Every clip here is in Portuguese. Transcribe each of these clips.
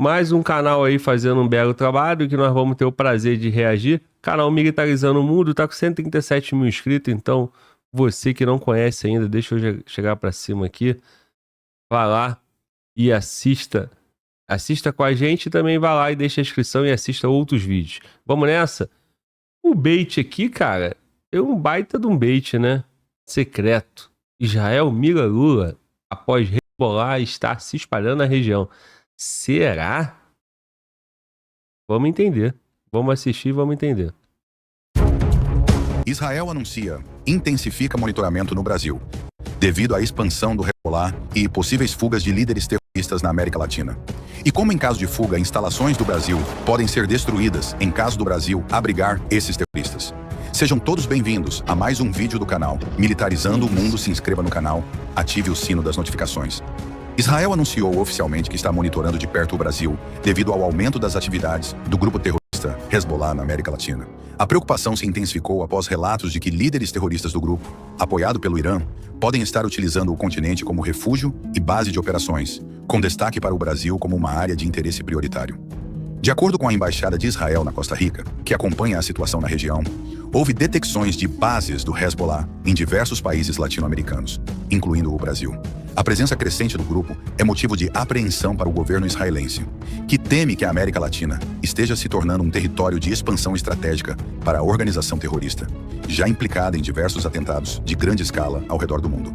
Mais um canal aí fazendo um belo trabalho que nós vamos ter o prazer de reagir. Canal Militarizando o Mundo, tá com 137 mil inscritos, então você que não conhece ainda, deixa eu chegar pra cima aqui, vá lá e assista. Assista com a gente e também vá lá e deixa a inscrição e assista outros vídeos. Vamos nessa? O bait aqui, cara, é um baita de um bait, né? Secreto. Israel mira Lula após Hezbollah estar se espalhando na região. Será? Vamos entender. Vamos assistir e vamos entender. Israel anuncia, intensifica monitoramento no Brasil, devido à expansão do Hezbollah e possíveis fugas de líderes terroristas na América Latina. E como em caso de fuga, instalações do Brasil podem ser destruídas em caso do Brasil abrigar esses terroristas. Sejam todos bem-vindos a mais um vídeo do canal Militarizando o Mundo. Se inscreva no canal, ative o sino das notificações. Israel anunciou oficialmente que está monitorando de perto o Brasil devido ao aumento das atividades do grupo terrorista Hezbollah na América Latina. A preocupação se intensificou após relatos de que líderes terroristas do grupo, apoiado pelo Irã, podem estar utilizando o continente como refúgio e base de operações, com destaque para o Brasil como uma área de interesse prioritário. De acordo com a Embaixada de Israel na Costa Rica, que acompanha a situação na região, houve detecções de bases do Hezbollah em diversos países latino-americanos, incluindo o Brasil. A presença crescente do grupo é motivo de apreensão para o governo israelense, que teme que a América Latina esteja se tornando um território de expansão estratégica para a organização terrorista, já implicada em diversos atentados de grande escala ao redor do mundo.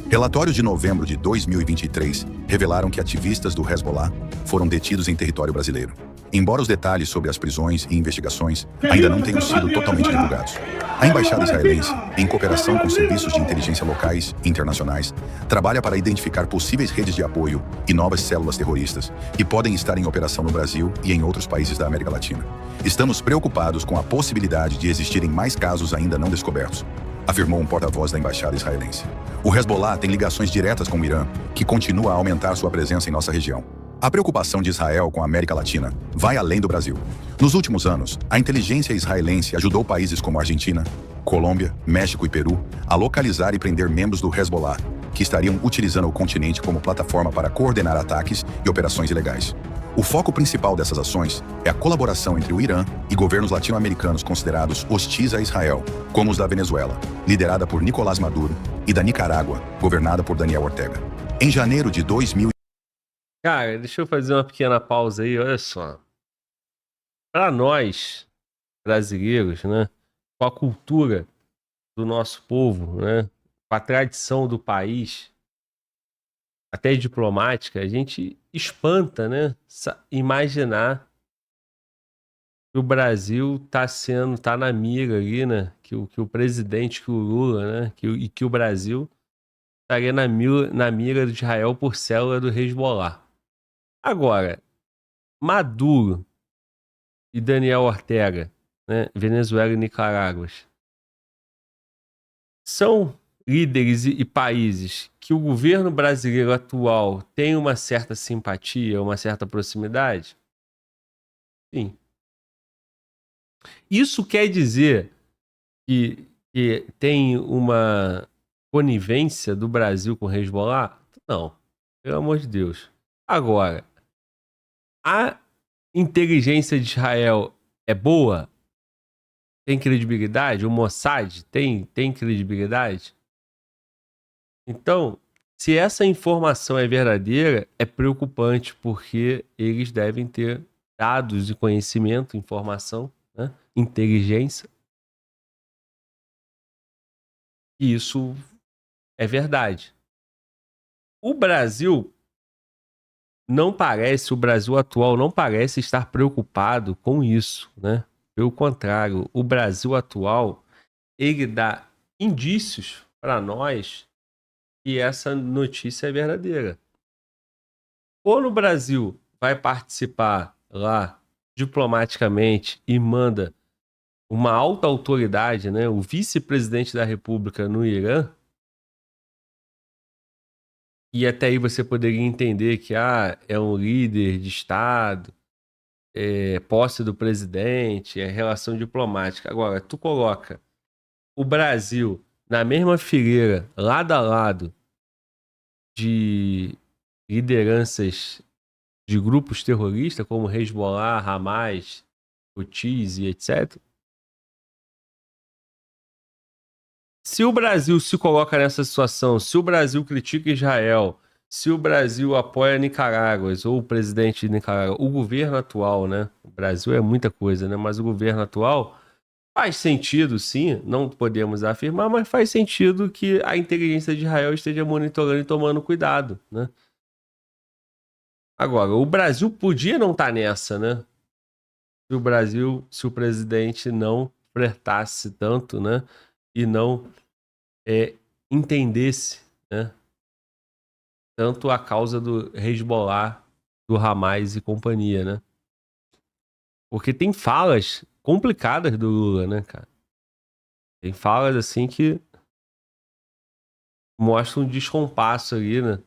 Relatórios de novembro de 2023 revelaram que ativistas do Hezbollah foram detidos em território brasileiro. Embora os detalhes sobre as prisões e investigações ainda não tenham sido totalmente divulgados, a Embaixada israelense, em cooperação com serviços de inteligência locais e internacionais, trabalha para identificar possíveis redes de apoio e novas células terroristas que podem estar em operação no Brasil e em outros países da América Latina. Estamos preocupados com a possibilidade de existirem mais casos ainda não descobertos, afirmou um porta-voz da Embaixada israelense. O Hezbollah tem ligações diretas com o Irã, que continua a aumentar sua presença em nossa região. A preocupação de Israel com a América Latina vai além do Brasil. Nos últimos anos, a inteligência israelense ajudou países como Argentina, Colômbia, México e Peru a localizar e prender membros do Hezbollah, que estariam utilizando o continente como plataforma para coordenar ataques e operações ilegais. O foco principal dessas ações é a colaboração entre o Irã e governos latino-americanos considerados hostis a Israel, como os da Venezuela, liderada por Nicolás Maduro, e da Nicarágua, governada por Daniel Ortega. Em janeiro de 2000. Cara, deixa eu fazer uma pequena pausa aí, olha só. Para nós, brasileiros, né, com a cultura do nosso povo, né, com a tradição do país, até diplomática, a gente espanta, né, imaginar que o Brasil tá na mira ali, né, que o presidente, que o Lula, né, que o Brasil estaria na mira de Israel por célula do Hezbollah. Agora, Maduro e Daniel Ortega, né, Venezuela e Nicarágua, são líderes e países que o governo brasileiro atual tem uma certa simpatia, uma certa proximidade? Sim. Isso quer dizer que tem uma conivência do Brasil com o Hezbollah? Não, pelo amor de Deus. Agora, a inteligência de Israel é boa? Tem credibilidade? O Mossad tem credibilidade? Então, se essa informação é verdadeira, é preocupante, porque eles devem ter dados e conhecimento, informação, né? Inteligência. E isso é verdade. O Brasil atual não parece estar preocupado com isso, né? Pelo contrário, o Brasil atual, ele dá indícios para nós que essa notícia é verdadeira. Ou no Brasil vai participar lá diplomaticamente e manda uma alta autoridade, né, o vice-presidente da República no Irã, e até aí você poderia entender que é um líder de Estado, posse do presidente, é relação diplomática. Agora, tu coloca o Brasil na mesma fileira, lado a lado, de lideranças de grupos terroristas como Hezbollah, Hamas, Houthis e etc. Se o Brasil se coloca nessa situação, se o Brasil critica Israel, se o Brasil apoia Nicarágua, ou o presidente de Nicarágua, o governo atual, né? O Brasil é muita coisa, né? Mas o governo atual faz sentido, sim, não podemos afirmar, mas faz sentido que a inteligência de Israel esteja monitorando e tomando cuidado, né? Agora, o Brasil podia não estar nessa, né? Se o presidente não flertasse tanto, né? E não entendesse, né? Tanto a causa do Hezbollah, do Hamas e companhia, né? Porque tem falas complicadas do Lula, né, cara? Tem falas assim que mostram um descompasso ali, né?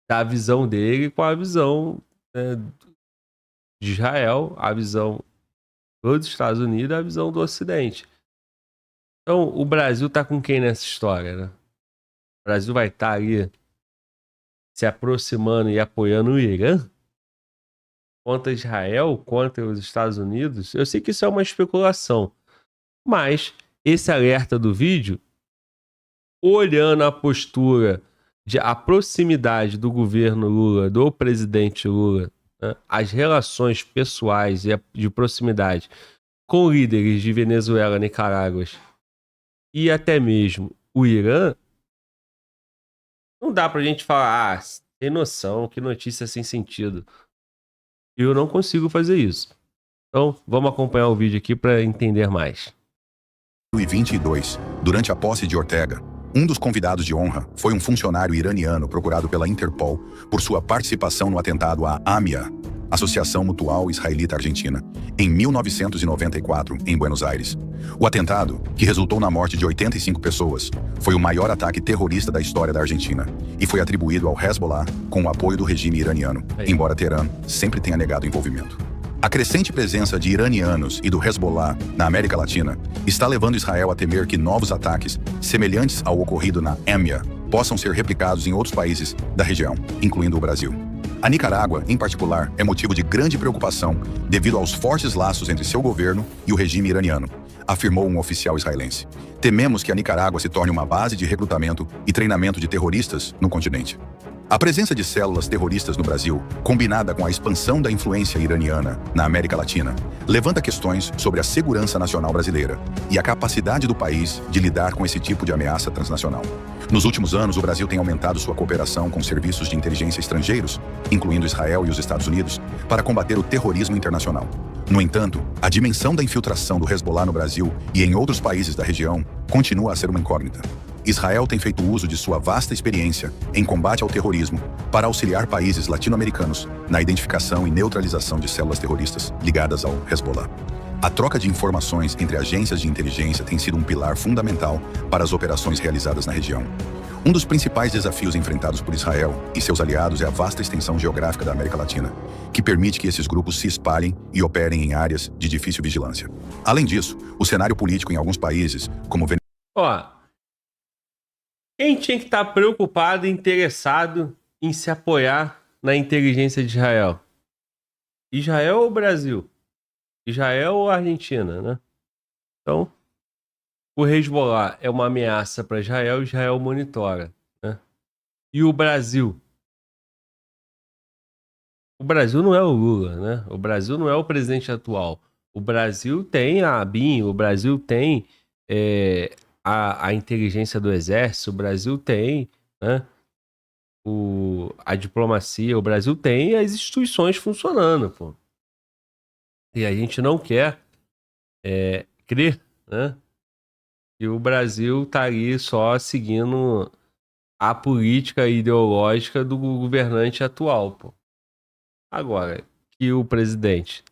Da visão dele com a visão, né, de Israel, a visão dos Estados Unidos, a visão do Ocidente. Então, o Brasil tá com quem nessa história, né? O Brasil vai estar ali se aproximando e apoiando o Irã contra Israel, contra os Estados Unidos. Eu sei que isso é uma especulação, mas esse alerta do vídeo, olhando a postura, a proximidade do governo Lula, do presidente Lula, né, as relações pessoais e de proximidade com líderes de Venezuela, Nicarágua e até mesmo o Irã, não dá pra gente falar, tem noção, que notícia sem sentido. Eu não consigo fazer isso. Então, vamos acompanhar o vídeo aqui para entender mais. Em 2022, durante a posse de Ortega, um dos convidados de honra foi um funcionário iraniano procurado pela Interpol por sua participação no atentado à AMIA, Associação Mutual Israelita-Argentina, em 1994, em Buenos Aires. O atentado, que resultou na morte de 85 pessoas, foi o maior ataque terrorista da história da Argentina e foi atribuído ao Hezbollah com o apoio do regime iraniano, embora Teherã sempre tenha negado o envolvimento. A crescente presença de iranianos e do Hezbollah na América Latina está levando Israel a temer que novos ataques, semelhantes ao ocorrido na AMIA, possam ser replicados em outros países da região, incluindo o Brasil. A Nicarágua, em particular, é motivo de grande preocupação devido aos fortes laços entre seu governo e o regime iraniano, afirmou um oficial israelense. Tememos que a Nicarágua se torne uma base de recrutamento e treinamento de terroristas no continente. A presença de células terroristas no Brasil, combinada com a expansão da influência iraniana na América Latina, levanta questões sobre a segurança nacional brasileira e a capacidade do país de lidar com esse tipo de ameaça transnacional. Nos últimos anos, o Brasil tem aumentado sua cooperação com serviços de inteligência estrangeiros, incluindo Israel e os Estados Unidos, para combater o terrorismo internacional. No entanto, a dimensão da infiltração do Hezbollah no Brasil e em outros países da região continua a ser uma incógnita. Israel tem feito uso de sua vasta experiência em combate ao terrorismo para auxiliar países latino-americanos na identificação e neutralização de células terroristas ligadas ao Hezbollah. A troca de informações entre agências de inteligência tem sido um pilar fundamental para as operações realizadas na região. Um dos principais desafios enfrentados por Israel e seus aliados é a vasta extensão geográfica da América Latina, que permite que esses grupos se espalhem e operem em áreas de difícil vigilância. Além disso, o cenário político em alguns países, como Venezuela, quem tinha que estar preocupado e interessado em se apoiar na inteligência de Israel? Israel ou Brasil? Israel ou Argentina, né? Então, o Hezbollah é uma ameaça para Israel, Israel monitora, né? E o Brasil? O Brasil não é o Lula, né? O Brasil não é o presidente atual. O Brasil tem a ABIN, o Brasil tem a inteligência do exército, o Brasil tem, né, a diplomacia, o Brasil tem as instituições funcionando, pô. E a gente não quer crer, né, que o Brasil tá ali só seguindo a política ideológica do governante atual, pô. Agora, que o presidente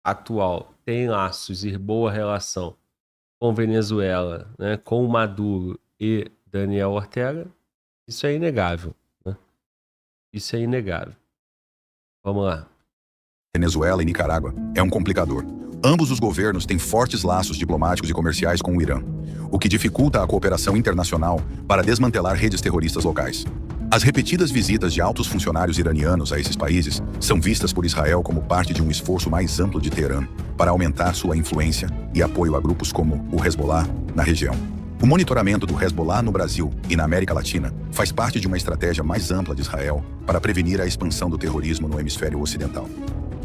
atual tem laços e boa relação com Venezuela, né, com Maduro e Daniel Ortega, isso é inegável, né? Isso é inegável. Vamos lá. Venezuela e Nicarágua é um complicador. Ambos os governos têm fortes laços diplomáticos e comerciais com o Irã, o que dificulta a cooperação internacional para desmantelar redes terroristas locais. As repetidas visitas de altos funcionários iranianos a esses países são vistas por Israel como parte de um esforço mais amplo de Teherã para aumentar sua influência e apoio a grupos como o Hezbollah na região. O monitoramento do Hezbollah no Brasil e na América Latina faz parte de uma estratégia mais ampla de Israel para prevenir a expansão do terrorismo no hemisfério ocidental.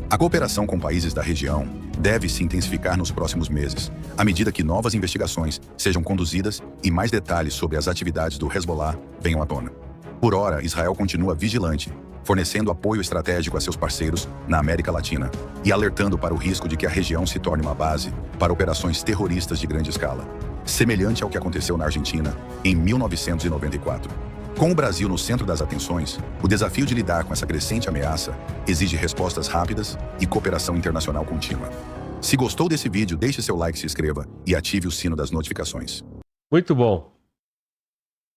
A cooperação com países da região deve se intensificar nos próximos meses, à medida que novas investigações sejam conduzidas e mais detalhes sobre as atividades do Hezbollah venham à tona. Por ora, Israel continua vigilante, fornecendo apoio estratégico a seus parceiros na América Latina e alertando para o risco de que a região se torne uma base para operações terroristas de grande escala, semelhante ao que aconteceu na Argentina em 1994. Com o Brasil no centro das atenções, o desafio de lidar com essa crescente ameaça exige respostas rápidas e cooperação internacional contínua. Se gostou desse vídeo, deixe seu like, se inscreva e ative o sino das notificações. Muito bom.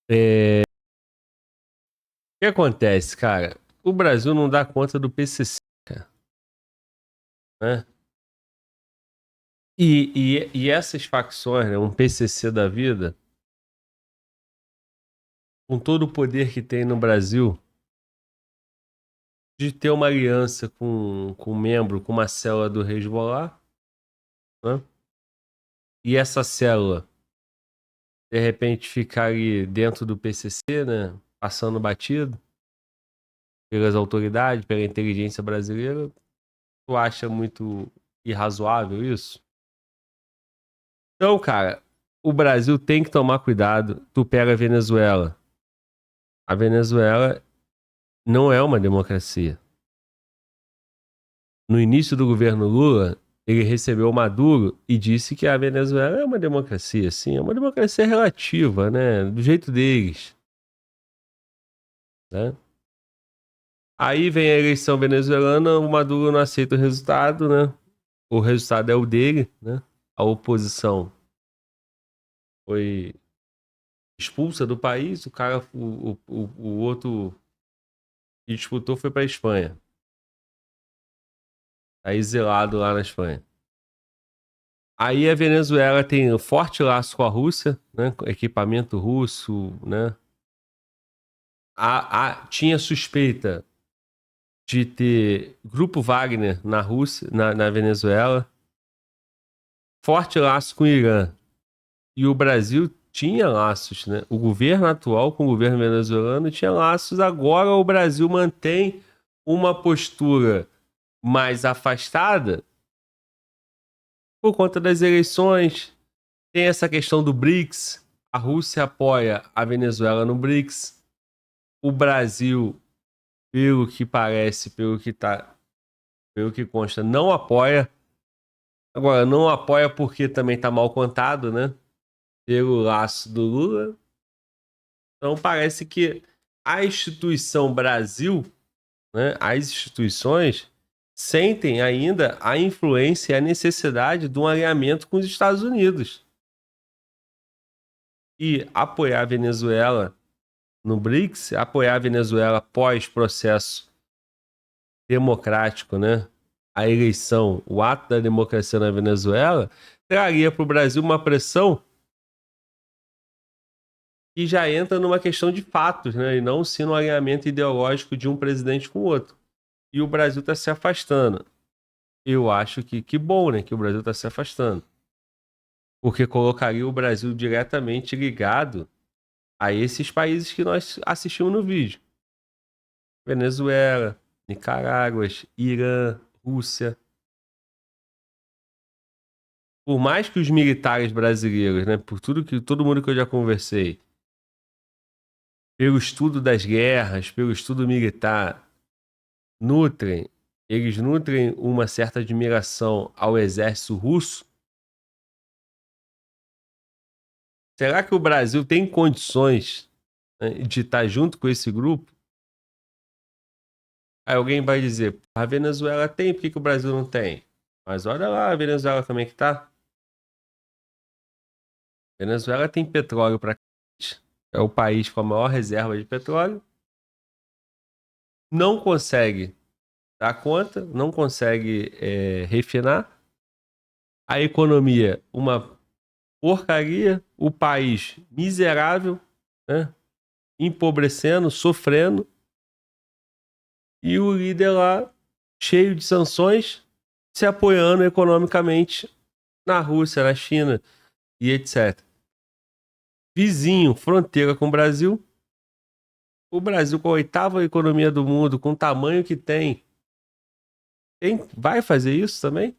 O que acontece, cara? O Brasil não dá conta do PCC, cara. Né? E essas facções, né, um PCC da vida, com todo o poder que tem no Brasil, de ter uma aliança com um membro, com uma célula do Hezbollah, né? E essa célula, de repente, ficar ali dentro do PCC, né, passando batido pelas autoridades, pela inteligência brasileira. Tu acha muito irrazoável isso? Então, cara, o Brasil tem que tomar cuidado. Tu pega a Venezuela. A Venezuela não é uma democracia. No início do governo Lula, ele recebeu o Maduro e disse que a Venezuela é uma democracia, sim, é uma democracia relativa, né? Do jeito deles. Né? Aí vem a eleição venezuelana, o Maduro não aceita o resultado, né? O resultado é o dele, né? A oposição foi expulsa do país, o outro que disputou foi para a Espanha. Tá exilado lá na Espanha. Aí a Venezuela tem um forte laço com a Rússia, né? Com equipamento russo, né? Tinha suspeita de ter Grupo Wagner na Rússia, na Venezuela. Forte laço com o Irã. E o Brasil tinha laços, né? O governo atual com o governo venezuelano tinha laços. Agora o Brasil mantém uma postura mais afastada por conta das eleições. Tem essa questão do BRICS. A Rússia apoia a Venezuela no BRICS. O Brasil, pelo que parece, pelo que consta, não apoia. Agora, não apoia porque também está mal contado, né? Pelo laço do Lula. Então parece que a instituição Brasil, né, as instituições sentem ainda a influência e a necessidade de um alinhamento com os Estados Unidos. E apoiar a Venezuela no BRICS, apoiar a Venezuela pós-processo democrático, né? A eleição, o ato da democracia na Venezuela, traria para o Brasil uma pressão que já entra numa questão de fatos, né? E não sim no alinhamento ideológico de um presidente com o outro. E o Brasil está se afastando. Eu acho que bom, né? Que o Brasil está se afastando. Porque colocaria o Brasil diretamente ligado a esses países que nós assistimos no vídeo. Venezuela, Nicarágua, Irã, Rússia. Por mais que os militares brasileiros, né? Por todo mundo que eu já conversei, pelo estudo das guerras, pelo estudo militar, eles nutrem uma certa admiração ao exército russo. Será que o Brasil tem condições, né, de estar junto com esse grupo? Aí alguém vai dizer, a Venezuela tem, por que o Brasil não tem? Mas olha lá a Venezuela também que tá. A Venezuela tem petróleo para é o país com a maior reserva de petróleo. Não consegue dar conta, não consegue refinar. A economia, uma porcaria. O país miserável, né? empobrecendo, sofrendo, e o líder lá, cheio de sanções, se apoiando economicamente na Rússia, na China e etc. Vizinho, fronteira com o Brasil com a 8ª economia do mundo, com o tamanho que tem, vai fazer isso também?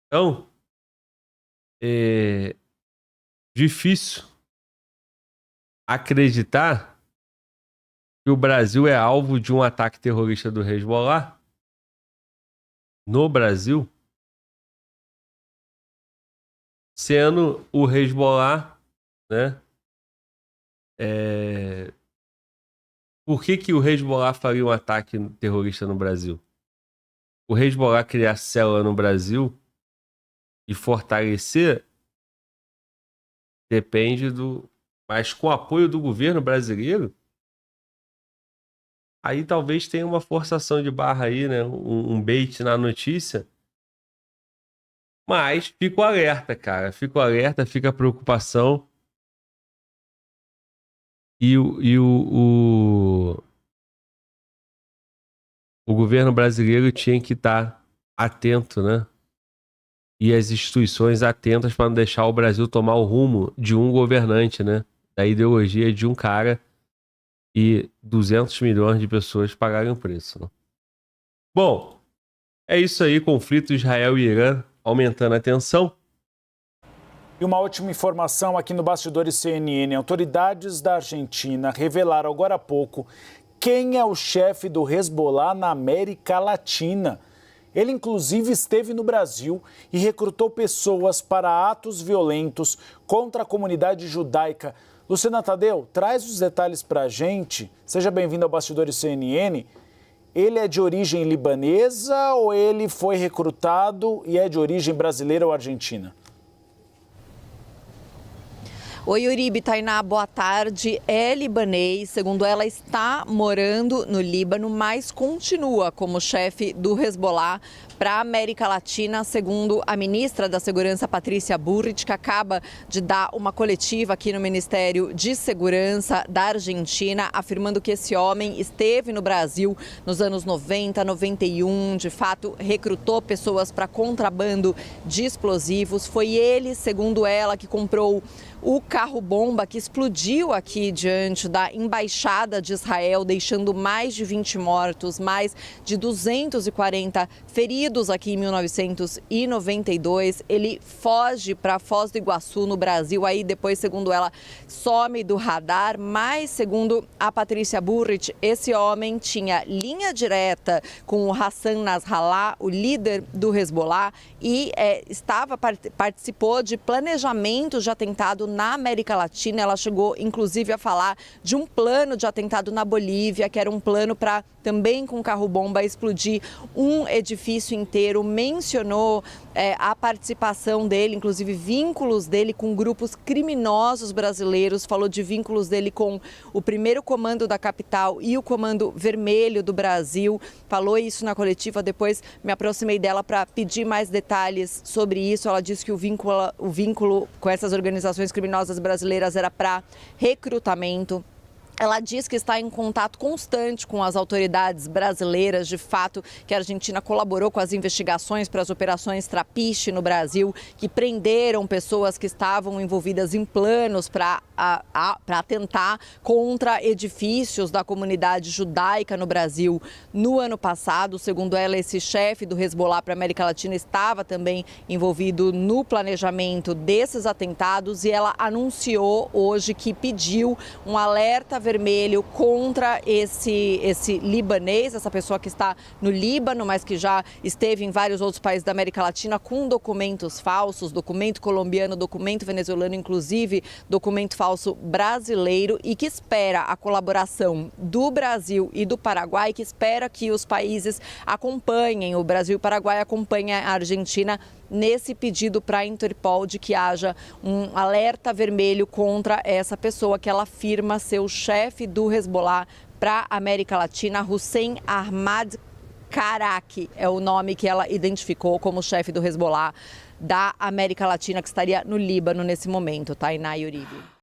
Então, é difícil acreditar que o Brasil é alvo de um ataque terrorista do Hezbollah no Brasil, sendo o Hezbollah, né? Por que o Hezbollah faria um ataque terrorista no Brasil? O Hezbollah criar célula no Brasil e fortalecer depende do... Mas com o apoio do governo brasileiro, aí talvez tenha uma forçação de barra aí, né? Um bait na notícia. Mas fico alerta, cara. Fico alerta, fica a preocupação. E o governo brasileiro tinha que estar atento, né? E as instituições atentas para não deixar o Brasil tomar o rumo de um governante, né? Da ideologia de um cara e 200 milhões de pessoas pagarem o preço. Né? Bom, é isso aí, conflito Israel e Irã aumentando a tensão. E uma última informação aqui no Bastidores CNN. Autoridades da Argentina revelaram agora há pouco quem é o chefe do Hezbollah na América Latina. Ele, inclusive, esteve no Brasil e recrutou pessoas para atos violentos contra a comunidade judaica. Luciana Tadeu, traz os detalhes para a gente. Seja bem-vindo ao Bastidores CNN. Ele é de origem libanesa ou ele foi recrutado e é de origem brasileira ou argentina? Oi, Uribe, Tainá, boa tarde. É libanês, segundo ela, está morando no Líbano, mas continua como chefe do Hezbollah para a América Latina, segundo a ministra da Segurança, Patrícia Burrich, que acaba de dar uma coletiva aqui no Ministério de Segurança da Argentina, afirmando que esse homem esteve no Brasil nos anos 90, 91, de fato, recrutou pessoas para contrabando de explosivos. Foi ele, segundo ela, que comprou o carro-bomba que explodiu aqui diante da Embaixada de Israel, deixando mais de 20 mortos, mais de 240 feridos aqui em 1992. Ele foge para Foz do Iguaçu, no Brasil, aí depois, segundo ela, some do radar, mas, segundo a Patrícia Burrich, esse homem tinha linha direta com o Hassan Nasrallah, o líder do Hezbollah, e participou de planejamento de atentado na América Latina. Ela chegou, inclusive, a falar de um plano de atentado na Bolívia, que era um plano para, também com carro-bomba, explodir um edifício inteiro. Mencionou a participação dele, inclusive vínculos dele com grupos criminosos brasileiros. Falou de vínculos dele com o primeiro comando da capital e o Comando Vermelho do Brasil. Falou isso na coletiva, depois me aproximei dela para pedir mais detalhes sobre isso. Ela disse que o vínculo com essas organizações criminosas brasileiras era para recrutamento. Ela diz que está em contato constante com as autoridades brasileiras, de fato, que a Argentina colaborou com as investigações para as operações Trapiche no Brasil, que prenderam pessoas que estavam envolvidas em planos para atentar contra edifícios da comunidade judaica no Brasil no ano passado. Segundo ela, esse chefe do Hezbollah para a América Latina estava também envolvido no planejamento desses atentados e ela anunciou hoje que pediu um alerta vermelho contra esse libanês, essa pessoa que está no Líbano, mas que já esteve em vários outros países da América Latina com documentos falsos, documento colombiano, documento venezuelano, inclusive documento falso brasileiro, e que espera a colaboração do Brasil e do Paraguai, que espera que os países acompanhem, o Brasil e o Paraguai acompanhem a Argentina nesse pedido para a Interpol de que haja um alerta vermelho contra essa pessoa que ela afirma ser o chefe do Hezbollah para a América Latina. Hussein Ahmad Karaki é o nome que ela identificou como chefe do Hezbollah da América Latina, que estaria no Líbano nesse momento, Tainá e Uribe.